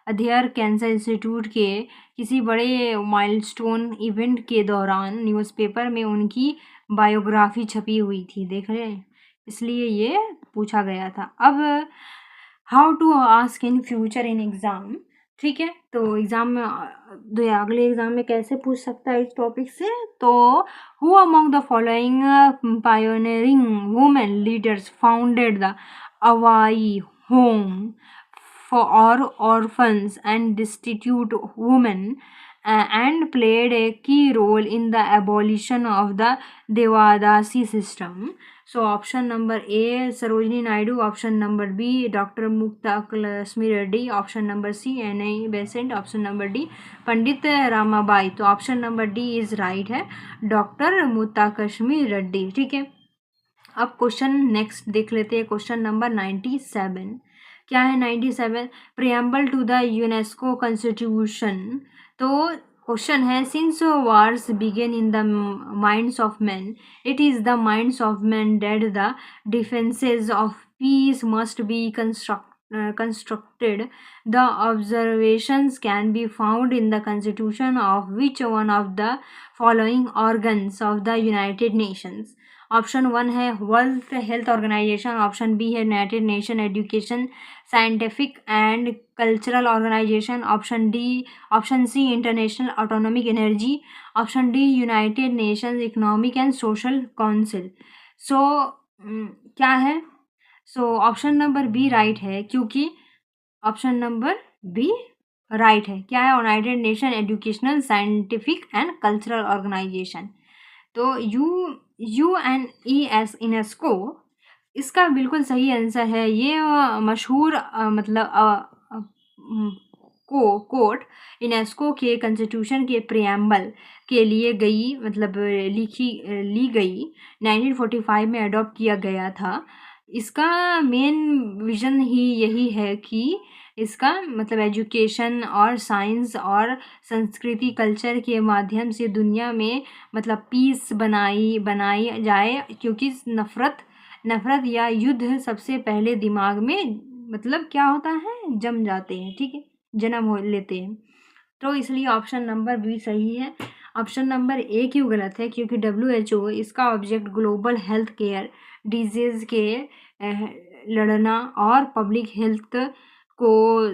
अध्ययर कैंसर इंस्टीट्यूट के किसी बड़े माइलस्टोन इवेंट के दौरान न्यूज़पेपर में उनकी बायोग्राफी छपी हुई थी, देख रहे हैं, इसलिए ये पूछा गया था। अब how to ask in future in exam. ठीक है, तो एग्ज़ाम में अगले एग्ज़ाम में कैसे पूछ सकता है इस टॉपिक से? तो who among the following pioneering women leaders founded the Avvai home for orphans and destitute women and played a key role in the abolition of the Devadasi system. So option number A Sarojini Naidu, option number B Dr. Mukta Kashmir Reddy, option number C N.A. Besant, option number D Pandit Ramabai। तो option number D is right है, doctor मुक्ता कश्मीर रेड्डी। ठीक है, अब question next देख लेते हैं, question number 97। क्या है 97? Preamble to the UNESCO constitution. तो क्वेश्चन है since wars begin in the minds of man, it is the minds of man that the defences of peace must be constructed. The observations can be found in the constitution of which one of the following organs of the United Nations? Option 1 है world health organisation, option B है United nation education scientific and cultural organisation, option C international autonomic energy, option D United Nations economic and social council. सो क्या है? सो option number B right है, क्योंकि option number B right है। क्या है? United nation educational scientific and cultural organisation. तो UNES UNESCO इसका बिल्कुल सही आंसर है। ये मशहूर कोट यूनेस्को के कॉन्स्टिट्यूशन के प्रियम्बल के लिए ली गई 1945 में अडॉप्ट किया गया था। इसका मेन विजन ही यही है कि इसका एजुकेशन और साइंस और संस्कृति कल्चर के माध्यम से दुनिया में पीस बनाई जाए, क्योंकि नफ़रत या युद्ध सबसे पहले दिमाग में क्या होता है, जम जाते हैं, ठीक है, जन्म हो लेते हैं। तो इसलिए ऑप्शन नंबर बी सही है। ऑप्शन नंबर ए क्यों गलत है? क्योंकि WHO इसका object global health care disease के लड़ना और पब्लिक हेल्थ को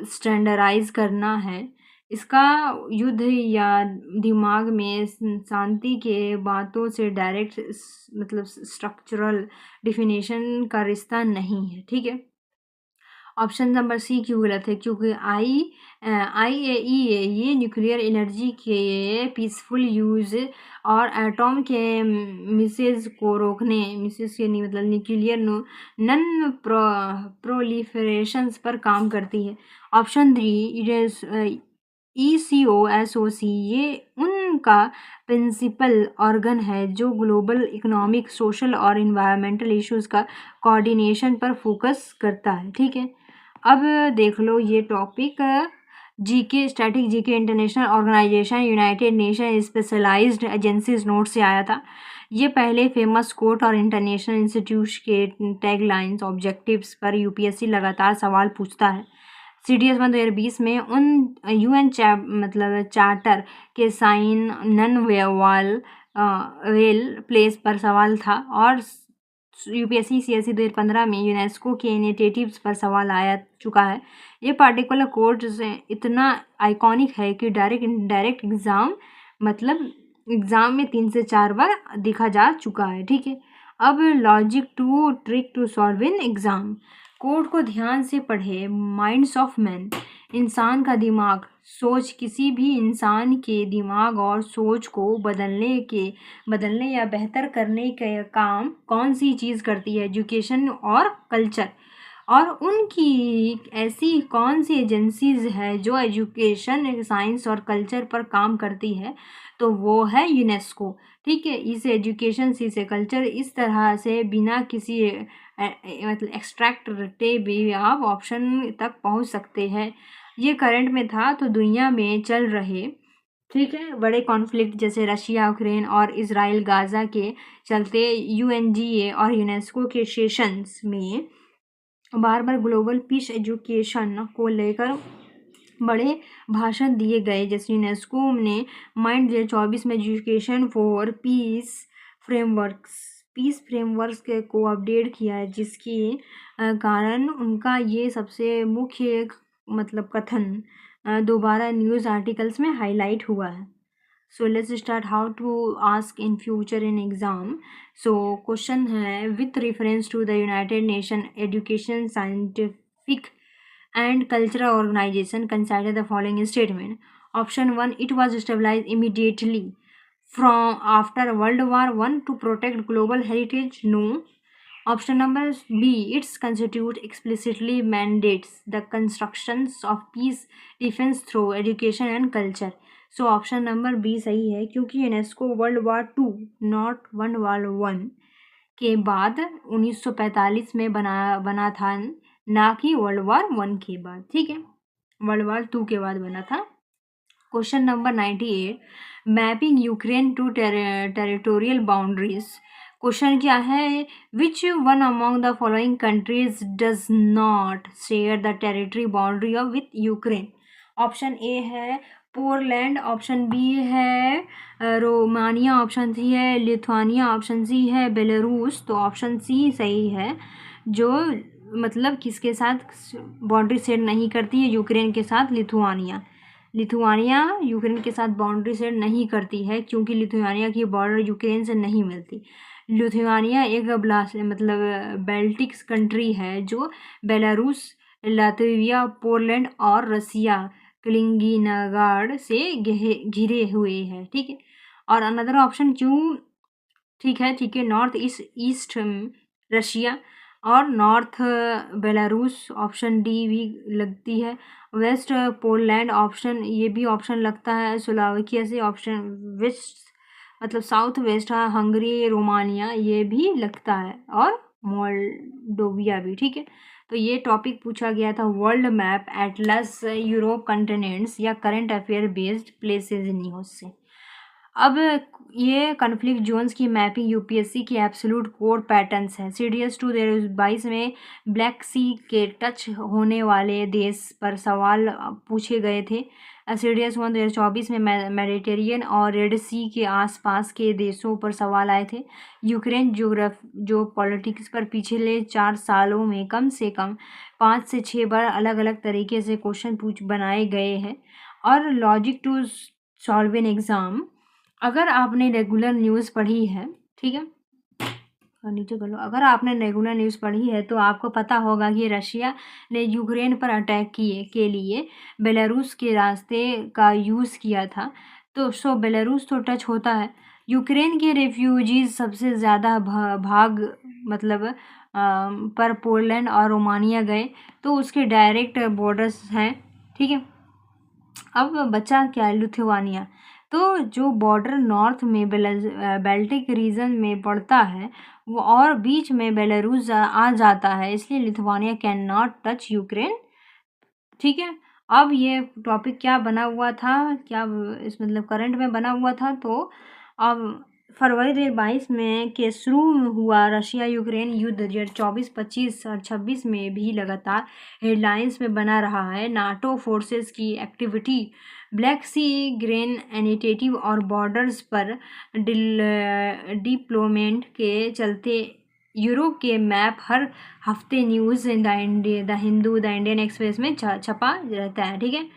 स्टैंडर्डाइज करना है। इसका युद्ध या दिमाग में शांति के बातों से डायरेक्ट स्ट्रक्चरल डिफिनेशन का रिश्ता नहीं है, ठीक है। ऑप्शन नंबर सी क्यों गलत है? क्योंकि IAEA ये न्यूक्लियर एनर्जी के पीसफुल यूज और एटॉम के मिसेज को रोकने, मिसेज के नहीं न्यूक्लियर नन प्रोलिफरेशंस पर काम करती है। ऑप्शन 3 ECOSOC ये उनका प्रिंसिपल ऑर्गन है जो ग्लोबल इकोनॉमिक, सोशल और इन्वायरमेंटल इश्यूज़ का कोऑर्डिनेशन पर फोकस करता है, ठीक है। अब देख लो ये topic GK static GK international organisation united nation specialised agencies note से आया था। ये पहले फेमस कोर्ट और इंटरनेशनल इंस्टीट्यूट के टैगलाइंस ऑब्जेक्टिव्स पर UPSC लगातार सवाल पूछता है। CDS 2020 में उन UN चार्टर के साइन नन वेल प्लेस पर सवाल था, और UPSC CSE 2015 में यूनेस्को के इनिशिएटिव्स पर सवाल आया चुका है। ये पार्टिकुलर कोड इतना आइकॉनिक है कि डायरेक्ट एग्ज़ाम एग्ज़ाम में 3 से 4 बार देखा जा चुका है, ठीक है। अब logic to trick to solve in exam. Code को ध्यान से पढ़े। माइंड्स ऑफ मैन, इंसान का दिमाग, सोच किसी भी इंसान के दिमाग और सोच को बदलने या बेहतर करने का काम कौन सी चीज़ करती है? एजुकेशन और कल्चर। और उनकी ऐसी कौन सी एजेंसीज है जो एजुकेशन, साइंस और कल्चर पर काम करती है? तो वो है यूनेस्को, ठीक है। इसे एजुकेशन से इसे कल्चर इस तरह से बिना किसी एक्सट्रैक्ट रटे भी आप ऑप्शन तक पहुंच सकते हैं। ये करंट में था तो दुनिया में चल रहे, ठीक है, बड़े कॉन्फ्लिक्ट जैसे रशिया यूक्रेन और इजराइल गाज़ा के चलते UNGA और यूनेस्को के सेशंस में बार बार ग्लोबल पीस एजुकेशन को लेकर बड़े भाषण दिए गए। जैसे यूनेस्को ने माइंड 2024 में एजुकेशन फॉर पीस फ्रेमवर्क्स को अपडेट किया है, जिसके कारण उनका ये सबसे मुख्य कथन दोबारा न्यूज़ आर्टिकल्स में हाईलाइट हुआ है। So let's start how to ask in future in exam. So question है with reference to the united nation education scientific and cultural organization, consider the following statement. Option 1, it was established immediately from after World War I to protect global heritage. No. Option number B, its constitute explicitly mandates the constructions of peace defense through education and culture. So option number B सही है, क्योंकि UNESCO world war 2 not world war 1 के बाद 1945 में बना था, ना कि वर्ल्ड वार 1 के बाद, ठीक है, वर्ल्ड वार 2 के बाद बना था। Question number 98, mapping Ukraine to territorial boundaries. Question क्या है, which one among the following countries does not share the territory boundary of with Ukraine. Option A है पोलैंड, ऑप्शन बी है रोमानिया, ऑप्शन सी है Lithuania, option C है Belarus. तो option C सही है, जो मतलब किसके साथ बाउंड्री सेट नहीं करती है, यूक्रेन के साथ लिथुआनिया। लिथुआनिया यूक्रेन के साथ बाउंड्री सेट नहीं करती है क्योंकि लिथुआनिया की बॉर्डर यूक्रेन से नहीं मिलती। लिथुआनिया एक मतलब बेल्टिक्स कंट्री है जो बेलारूस, लातविया, पोलैंड और रसिया कलिंगिनग्राड से घिरे हुए हैं। ठीक है, और अनदर ऑप्शन क्यों, ठीक है, नॉर्थ ईस्ट रशिया और नॉर्थ बेलारूस, ऑप्शन डी भी लगती है। वेस्ट पोलैंड, ऑप्शन ये भी ऑप्शन लगता है। स्लोवाकिया से, ऑप्शन वेस्ट मतलब साउथ वेस्ट हंगरी, रोमानिया ये भी लगता है, और मोल्डोविया भी। ठीक है, तो ये टॉपिक पूछा गया था world map atlas Europe continents या current affair based places news से। अब ये कन्फ्लिक्ट जोन्स की मैपिंग यूपीएससी की एब्सोल्यूट कोर पैटर्न्स है। सीडीएस 2022 में ब्लैक सी के टच होने वाले देश पर सवाल पूछे गए थे। सीडीएस 1 2024 में मेडिटेरियन और रेड सी के आसपास के देशों पर सवाल आए थे। यूक्रेन जो पॉलिटिक्स पर पिछले 4 सालों में कम से कम 5 से 6 बार अलग अलग तरीके से क्वेश्चन बनाए गए हैं। और logic to solve an exam, अगर आपने रेगुलर न्यूज़ पढ़ी है, ठीक है, नीचे कर लो, अगर आपने रेगुलर न्यूज़ पढ़ी है तो आपको पता होगा कि रशिया ने यूक्रेन पर अटैक किए के लिए बेलारूस के रास्ते का यूज़ किया था। तो बेलारूस तो टच होता है। यूक्रेन के रेफ्यूजीज सबसे ज़्यादा भाग मतलब पर पोलैंड और रोमानिया गए, तो उसके डायरेक्ट बॉर्डर्स हैं। ठीक है, अब बचा क्या, लिथुआनिया। तो जो बॉर्डर नॉर्थ में बेल्टिक रीजन में पड़ता है वो और बीच में बेलारूस आ जाता है, इसलिए Lithuania can not touch Ukraine. ठीक है, अब ये टॉपिक क्या बना हुआ था, क्या इस मतलब करंट में बना हुआ था। तो अब फरवरी 2022 में के शुरू हुआ रशिया यूक्रेन युद्ध 2024, 25 और 26 में भी लगातार हेडलाइंस में बना रहा है। नाटो फोर्सेस की activity black sea grain initiative और बॉर्डर्स पर डिप्लोमेंट के चलते यूरोप के मैप हर हफ्ते news in the Hindu, the Indian express में छपा रहता है। ठीक है,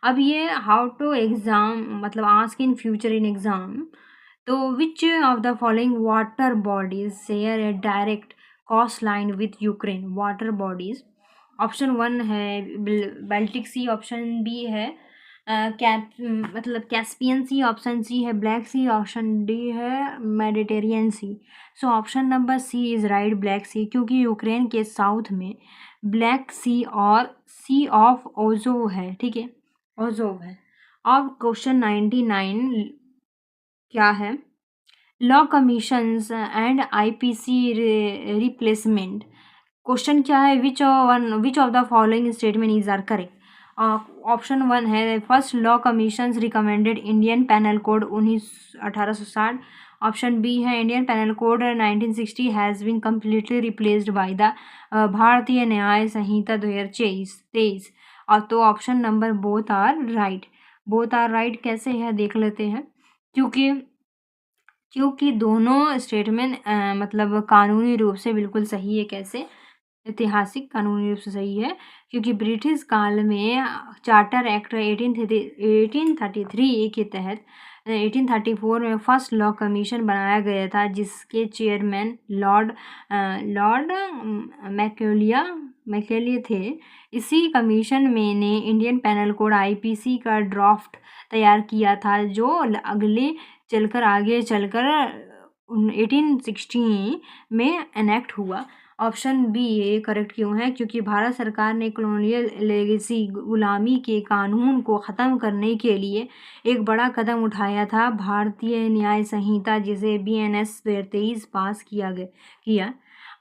अब ये हाउ टू एग्ज़ाम मतलब ask in future in exam. तो which of the following water bodies share a direct coast line with Ukraine. Water bodies, option 1 है बाल्टिक सी, ऑप्शन बी है मतलब कैस्पियन सी, ऑप्शन सी है ब्लैक सी, ऑप्शन डी है Mediterranean sea. So option number C is right, black sea, क्योंकि Ukraine के south में black सी और सी of ओजोव है। ठीक है, ओजोव है। अब क्वेश्चन 99 क्या है, law commissions and IPC replacement. Question क्या है, which of the following statement is are correct. Option 1 है first law commissions recommended Indian penal code 1860। Option B है Indian penal code 1960 has been completely replaced by the Bharatiya Nyaya Sanhita 2023। और तो option number both are right. Both are right कैसे है देख लेते हैं, क्योंकि दोनों स्टेटमेंट मतलब कानूनी रूप से बिल्कुल सही है। कैसे, ऐतिहासिक कानूनी रूप से सही है, क्योंकि ब्रिटिश काल में चार्टर एक्ट 1833 के तहत 1834 में फर्स्ट लॉ कमीशन बनाया गया था, जिसके चेयरमैन लॉर्ड मैकेले थे। इसी कमीशन में ने इंडियन पैनल कोड आईपीसी का ड्राफ्ट तैयार किया था, जो आगे चलकर 1860 में एनेक्ट हुआ। ऑप्शन बी ये करेक्ट क्यों है, क्योंकि भारत सरकार ने कॉलोनियल लेगेसी गुलामी के कानून को ख़त्म करने के लिए एक बड़ा कदम उठाया था, भारतीय न्याय संहिता, जिसे बीएनएस 2023 पास किया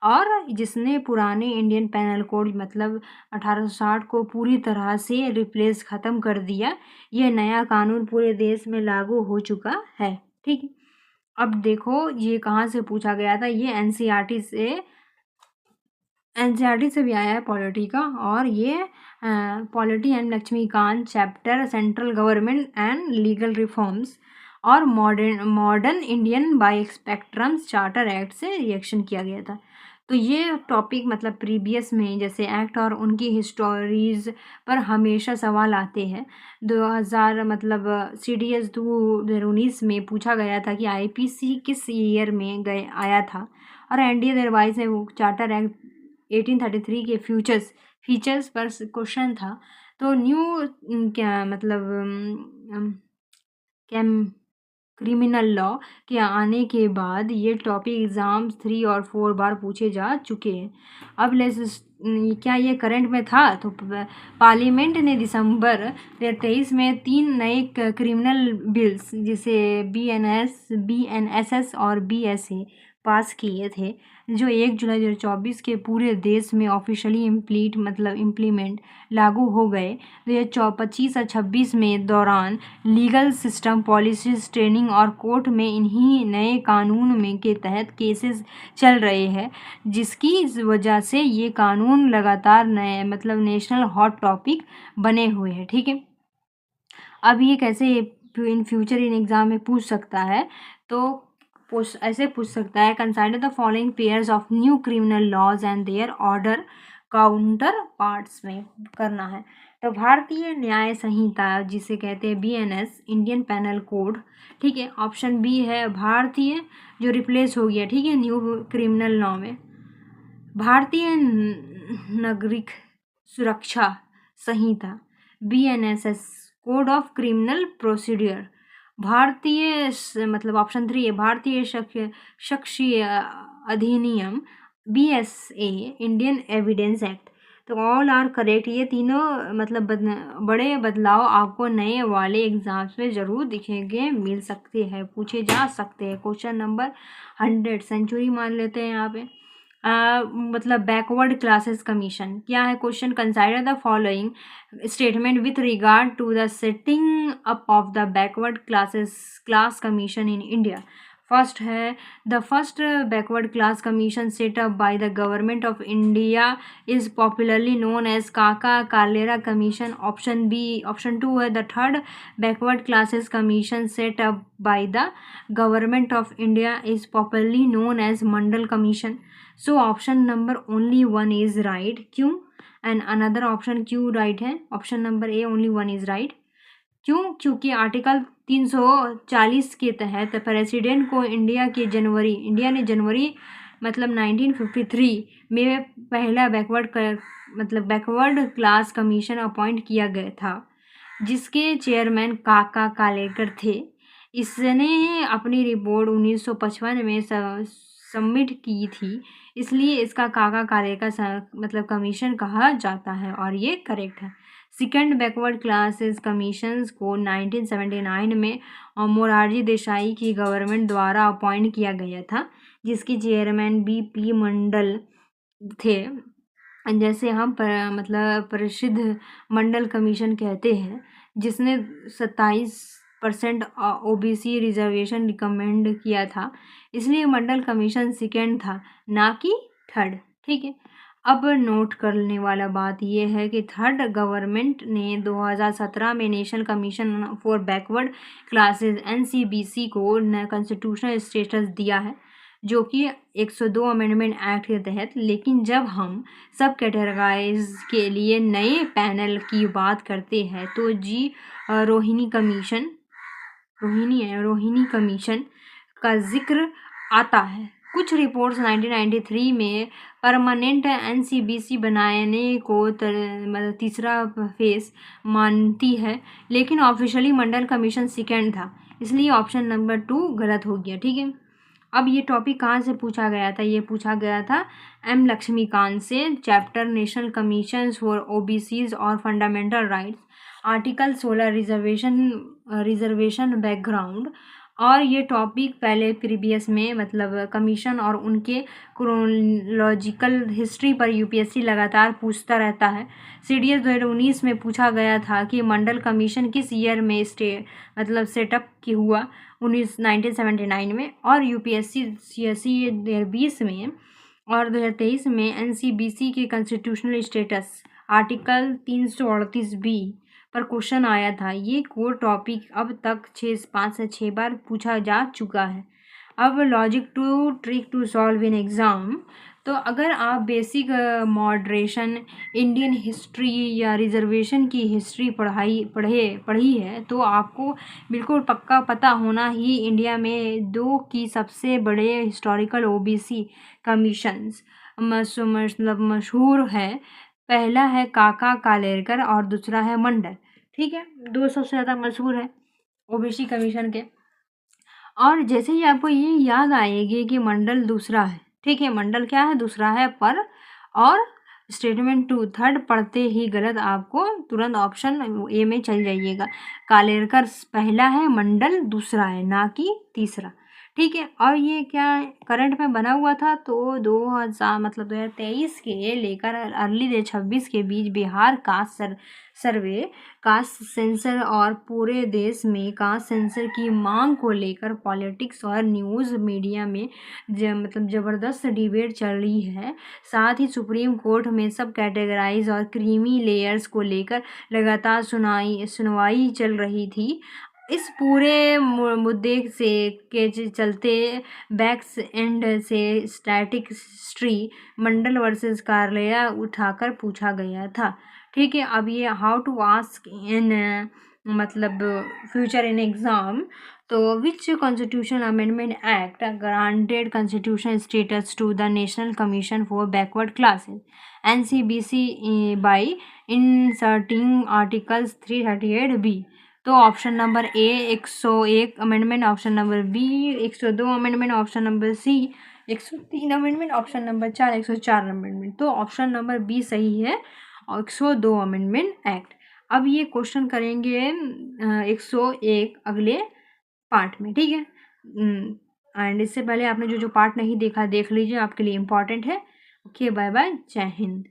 और जिसने पुराने इंडियन पैनल कोड मतलब 1860 को पूरी तरह से रिप्लेस ख़त्म कर दिया। यह नया कानून पूरे देश में लागू हो चुका है। ठीक है, अब देखो ये कहाँ से पूछा गया था, ये एनसीईआरटी से भी आया है पॉलिटी का, और ये polity and Laxmikanth chapter central government and legal reforms और modern Indian by Spectrums charter act से रिएक्शन किया गया था। तो ये टॉपिक मतलब प्रीवियस में जैसे एक्ट और उनकी हिस्टोरीज पर हमेशा सवाल आते हैं। 2000 मतलब CDS 2019 में पूछा गया था कि IPC किस ईयर में आया था, और एनडीए दरवाइज है वो चार्टर एक्ट 1833 के फीचर्स पर क्वेश्चन था। तो न्यू क्या मतलब क्रिमिनल लॉ के आने के बाद ये टॉपिक एग्ज़ाम्स 3 और 4 बार पूछे जा चुके हैं। अब क्या ये करंट में था? तो पार्लियामेंट ने दिसंबर 23 में 3 नए क्रिमिनल बिल्स जिसे BNSS और BSA पास किए थे, जो 1 जुलाई 2024 के पूरे देश में ऑफिशियली इम्प्लीमेंट लागू हो गए। 2025 और 26 में दौरान लीगल सिस्टम पॉलिसीज ट्रेनिंग और कोर्ट में इन्हीं नए कानून में के तहत केसेस चल रहे हैं, जिसकी वजह से ये कानून लगातार नए नेशनल हॉट टॉपिक बने हुए हैं। ठीक है, अब ये कैसे इन फ्यूचर इन एग्ज़ाम में पूछ सकता है? तो ऐसे पूछ सकता है, consider the following pairs of new criminal laws and their order counterparts में करना है। तो भारतीय न्याय संहिता जिसे कहते हैं BNS इंडियन पैनल कोड, ठीक है। ऑप्शन बी है भारतीय, जो रिप्लेस हो गया, ठीक है, न्यू क्रिमिनल लॉ में। भारतीय नागरिक सुरक्षा संहिता BNSS code of criminal procedure. भारतीय ऑप्शन 3 है भारतीय साक्ष्य अधिनियम BSA इंडियन एविडेंस एक्ट। तो ऑल आर करेक्ट। ये तीनों बड़े बदलाव आपको नए वाले एग्जाम्स में ज़रूर दिखेंगे, मिल सकते हैं, पूछे जा सकते हैं। क्वेश्चन नंबर 100 सेंचुरी मान लेते हैं यहाँ पे। बैकवर्ड क्लासेस कमीशन क्या है question? Consider the following statement with regard to the setting up of the backward class commission in India. First है the first backward class commission set up by the government of India is popularly known as Kaka Kalelkar commission. Option B. Option 2 है the third backward classes commission set up by the government of India is popularly known as Mandal commission. So option number only 1 is right. क्यों? And another option क्यों right है? Option number A only 1 is right. क्यों? क्योंकि article 340 के तहत president को India ने जनवरी 1953 में पहला बैकवर्ड क्लास कमीशन अपॉइंट किया गया था, जिसके चेयरमैन काका कालेकर थे। इसने अपनी रिपोर्ट 1955 में सबमिट की थी, इसलिए इसका काका कालेकर कमीशन कहा जाता है, और ये करेक्ट है। सेकेंड बैकवर्ड क्लासेस कमीशंस को 1979 में मोरारजी देसाई की गवर्नमेंट द्वारा अपॉइंट किया गया था, जिसके चेयरमैन BP मंडल थे, जैसे हम प्रसिद्ध मंडल कमीशन कहते हैं, जिसने 27% OBC रिजर्वेशन रिकमेंड किया था, इसलिए मंडल कमीशन सेकेंड था, ना कि थर्ड। ठीक है, अब नोट करने वाला बात यह है कि थर्ड गवर्नमेंट ने 2017 में national commission for backward classes NCBC को कॉन्स्टिट्यूशनल स्टेटस दिया है, जो कि 102 अमेंडमेंट एक्ट के तहत। लेकिन जब हम सब कैटेगराइज के लिए नए पैनल की बात करते हैं तो रोहिणी कमीशन का जिक्र आता है। कुछ रिपोर्ट्स 1993 में परमानेंट NCBC बनाने को तीसरा फेस मानती है, लेकिन ऑफिशियली मंडल कमीशन सेकेंड था, इसलिए ऑप्शन नंबर 2 गलत हो गया। ठीक है, अब ये टॉपिक कहाँ से पूछा गया था? ये पूछा गया था M लक्ष्मीकांत से, chapter national commissions for OBCs और fundamental rights, article 16 reservation background, और ये टॉपिक पहले प्रीवियस में मतलब कमीशन और उनके क्रोनोलॉजिकल हिस्ट्री पर यूपीएससी लगातार पूछता रहता है। सीडीएस 2019 में पूछा गया था कि मंडल कमीशन किस ईयर में मतलब सेटअप की हुआ 1979 में, और यूपीएससी सीएससी 2020 में और 2023 में एनसीबीसी के कॉन्स्टिट्यूशनल स्टेटस आर्टिकल 338 बी पर क्वेश्चन आया था। ये कोर टॉपिक अब तक 5 से 6 बार पूछा जा चुका है। अब logic to trick to solve in exam. तो अगर आप बेसिक मॉडरेशन, इंडियन हिस्ट्री या रिजर्वेशन की हिस्ट्री पढ़ी है तो आपको बिल्कुल पक्का पता होना ही इंडिया में 2 की सबसे बड़े हिस्टोरिकल ओबीसी कमीशंस मतलब मशहूर है। पहला है काका कालेलकर और दूसरा है मंडल। ठीक है, 2 सबसे ज़्यादा मशहूर है ओबीसी कमीशन के। और जैसे ही आपको ये याद आएगी कि मंडल दूसरा है, ठीक है, मंडल क्या है, दूसरा है पर, और स्टेटमेंट 2 थर्ड पढ़ते ही गलत, आपको तुरंत ऑप्शन ए में चल जाइएगा। कालेलकर पहला है, मंडल दूसरा है, ना कि तीसरा। ठीक है, और ये क्या करंट में बना हुआ था तो 2023 के लेकर अर्ली 2026 के बीच Bihar caste survey, caste census और पूरे देश में कास्ट सेंसर की मांग को लेकर पॉलिटिक्स और न्यूज़ मीडिया में मतलब ज़बरदस्त डिबेट चल रही है। साथ ही सुप्रीम कोर्ट में सब कैटेगराइज और क्रीमी लेयर्स को लेकर लगातार सुनवाई चल रही थी। इस पूरे मुद्दे से के चलते बैक्स एंड से स्टैटिक हिस्ट्री मंडल वर्सेस कार्यालय उठाकर पूछा गया था। ठीक है, अब ये हाउ टू आस्क इन मतलब फ्यूचर इन एग्ज़ाम। तो which constitution amendment act granted constitution status to the national commission for backward classes NCBC by inserting articles 338 B. तो option number A 101 amendment, option number B 102 amendment, option number C 103 amendment, option number 4 104 amendment. तो option number B सही है, 102 amendment act. अब ये question करेंगे 101 अगले part में, ठीक है। एंड इससे पहले आपने जो पार्ट नहीं देखा देख लीजिए, आपके लिए इम्पॉर्टेंट है। ओके, बाय बाय, जय हिंद।